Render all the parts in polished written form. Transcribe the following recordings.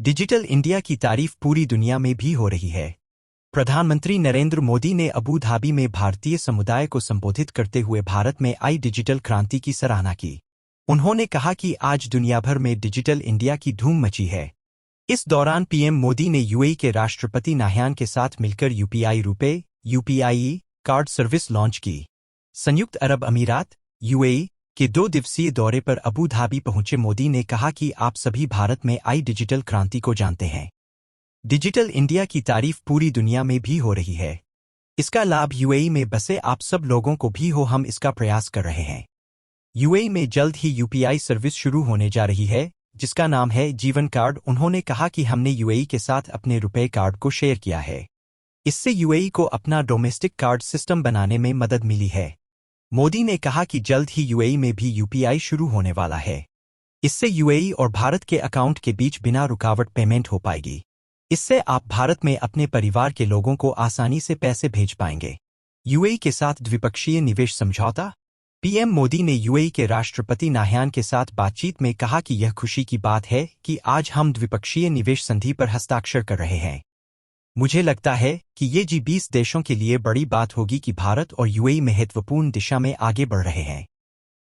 Digital India की तारीफ पूरी दुनिया में भी हो रही है। प्रधानमंत्री नरेंद्र मोदी ने अबू धाबी में भारतीय समुदाय को संबोधित करते हुए भारत में आई डिजिटल क्रांति की सराहना की। उन्होंने कहा कि आज दुनिया भर में डिजिटल इंडिया की धूम मची है। इस दौरान पीएम मोदी ने यूएई के राष्ट्रपति नाहयान के साथ मिलकर UPI RuPay UPI card service launch की। संयुक्त अरब अमीरात यूएई के 2 दिवसीय दौरे पर अबू धाबी पहुंचे मोदी ने कहा कि आप सभी भारत में आई डिजिटल क्रांति को जानते हैं। डिजिटल इंडिया की तारीफ पूरी दुनिया में भी हो रही है। इसका लाभ यूएई में बसे आप सब लोगों को भी हो, हम इसका प्रयास कर रहे हैं। यूएई में जल्द ही यूपीआई सर्विस शुरू होने जा रही है, जिसका नाम है जीवन कार्ड। उन्होंने कहा कि हमने यूएई के साथ अपने रुपए कार्ड को शेयर किया है। इससे यूएई को अपना डोमेस्टिक कार्ड सिस्टम बनाने में मदद मिली है। मोदी ने कहा कि जल्द ही यूएई में भी यूपीआई शुरू होने वाला है। इससे यूएई और भारत के अकाउंट के बीच बिना रुकावट पेमेंट हो पाएगी। इससे आप भारत में अपने परिवार के लोगों को आसानी से पैसे भेज पाएंगे। यूएई के साथ द्विपक्षीय निवेश समझौता। पीएम मोदी ने यूएई के राष्ट्रपति नाहयान के साथ बातचीत में कहा कि यह खुशी की बात है कि आज हम द्विपक्षीय निवेश संधि पर हस्ताक्षर कर रहे हैं। मुझे लगता है कि ये G20 देशों के लिए बड़ी बात होगी कि भारत और यूएई महत्वपूर्ण दिशा में आगे बढ़ रहे हैं।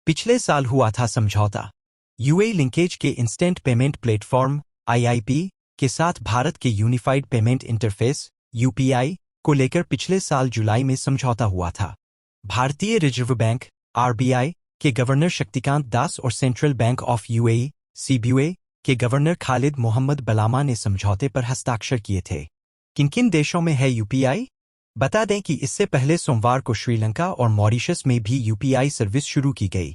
पिछले साल हुआ था समझौता। यूएई लिंकेज के इंस्टेंट पेमेंट प्लेटफॉर्म IIP के साथ भारत के यूनिफाइड पेमेंट इंटरफेस UPI को लेकर पिछले साल जुलाई में समझौता हुआ था। भारतीय रिजर्व बैंक RBI के गवर्नर शक्तिकांत दास और central bank of UAE CBOE के गवर्नर खालिद मोहम्मद बलामा ने समझौते पर हस्ताक्षर किए थे। किन किन देशों में है यूपीआई? बता दें कि इससे पहले सोमवार को श्रीलंका और मॉरिशस में भी यूपीआई सर्विस शुरू की गई।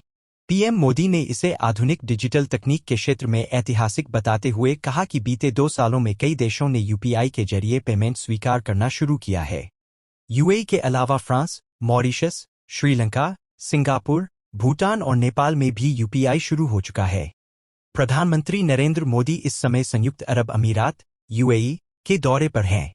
पीएम मोदी ने इसे आधुनिक डिजिटल तकनीक के क्षेत्र में ऐतिहासिक बताते हुए कहा कि बीते 2 सालों में कई देशों ने यूपीआई के जरिए पेमेंट स्वीकार करना शुरू किया है। यूएई के अलावा France, Mauritius, Sri Lanka, Singapore, Bhutan और नेपाल में भी यूपीआई शुरू हो चुका है। प्रधानमंत्री नरेंद्र मोदी इस समय संयुक्त अरब अमीरात यूएई के दौरे पर हैं।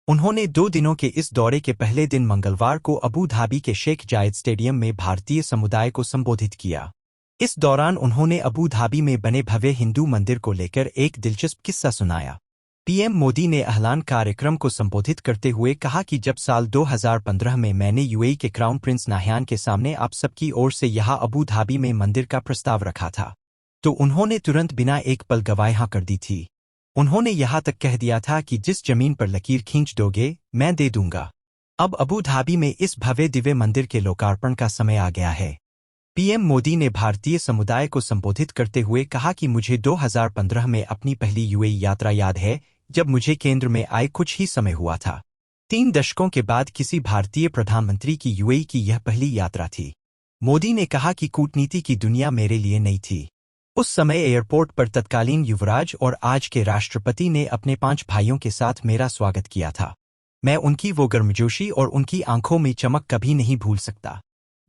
उन्होंने 2 दिनों के इस दौरे के पहले दिन मंगलवार को अबू धाबी के शेख जायद स्टेडियम में भारतीय समुदाय को संबोधित किया। इस दौरान उन्होंने अबू धाबी में बने भव्य हिंदू मंदिर को लेकर एक दिलचस्प किस्सा सुनाया। पीएम मोदी ने अहलान कार्यक्रम को संबोधित करते हुए कहा कि जब साल 2015 में मैंने यूएई के क्राउन प्रिंस नाहयान के सामने आप सबकी ओर से यहाँ अबू धाबी में मंदिर का प्रस्ताव रखा था, तो उन्होंने तुरंत बिना एक पल गवाए हाँ कर दी थी। उन्होंने यहाँ तक कह दिया था कि जिस जमीन पर लकीर खींच दोगे मैं दे दूंगा। अब अबू धाबी में इस भव्य दिव्य मंदिर के लोकार्पण का समय आ गया है। पीएम मोदी ने भारतीय समुदाय को संबोधित करते हुए कहा कि मुझे 2015 में अपनी पहली यूएई यात्रा याद है, जब मुझे केंद्र में आए कुछ ही समय हुआ था। 3 दशकों के बाद किसी भारतीय प्रधानमंत्री की यूएई की यह पहली यात्रा थी। मोदी ने कहा कि कूटनीति की दुनिया मेरे लिए नई थी। उस समय एयरपोर्ट पर तत्कालीन युवराज और आज के राष्ट्रपति ने अपने 5 भाइयों के साथ मेरा स्वागत किया था। मैं उनकी वो गर्मजोशी और उनकी आंखों में चमक कभी नहीं भूल सकता।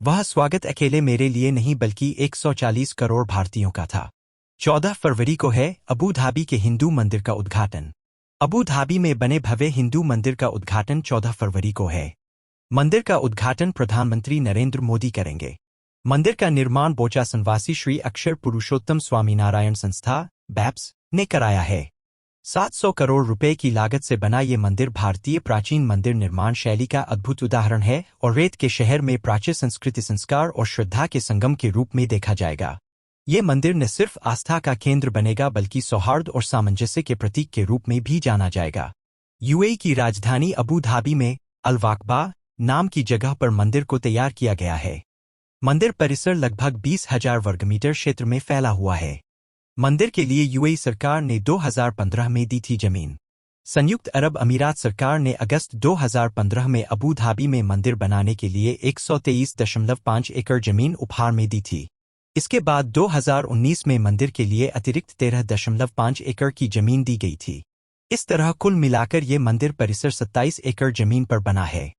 वह स्वागत अकेले मेरे लिए नहीं बल्कि 140 करोड़ भारतीयों का था। 14 फरवरी को है अबू धाबी के हिंदू मंदिर का उद्घाटन। अबू धाबी में बने भव्य हिंदू मंदिर का उद्घाटन 14 फरवरी को है। मंदिर का उद्घाटन प्रधानमंत्री नरेंद्र मोदी करेंगे। मंदिर का निर्माण बोचासनवासी श्री अक्षर पुरुषोत्तम स्वामीनारायण संस्था BAPS ने कराया है। 700 करोड़ रुपए की लागत से बना ये मंदिर भारतीय प्राचीन मंदिर निर्माण शैली का अद्भुत उदाहरण है और रेत के शहर में प्राचीन संस्कृति, संस्कार और श्रद्धा के संगम के रूप में देखा जाएगा। ये मंदिर न सिर्फ आस्था का केंद्र बनेगा बल्कि सौहार्द और सामंजस्य के प्रतीक के रूप में भी जाना जाएगा। यूएई की राजधानी अबू धाबी में अल-वाकबा नाम की जगह पर मंदिर को तैयार किया गया है। मंदिर परिसर लगभग 20,000 वर्गमीटर क्षेत्र में फैला हुआ है। मंदिर के लिए यूएई सरकार ने 2015 में दी थी जमीन। संयुक्त अरब अमीरात सरकार ने अगस्त 2015 में अबू धाबी में मंदिर बनाने के लिए 123.5 एकड़ जमीन उपहार में दी थी। इसके बाद 2019 में मंदिर के लिए अतिरिक्त 13.5 एकड़ की जमीन दी गई थी। इस तरह कुल मिलाकर ये मंदिर परिसर 27 एकड़ जमीन पर बना है।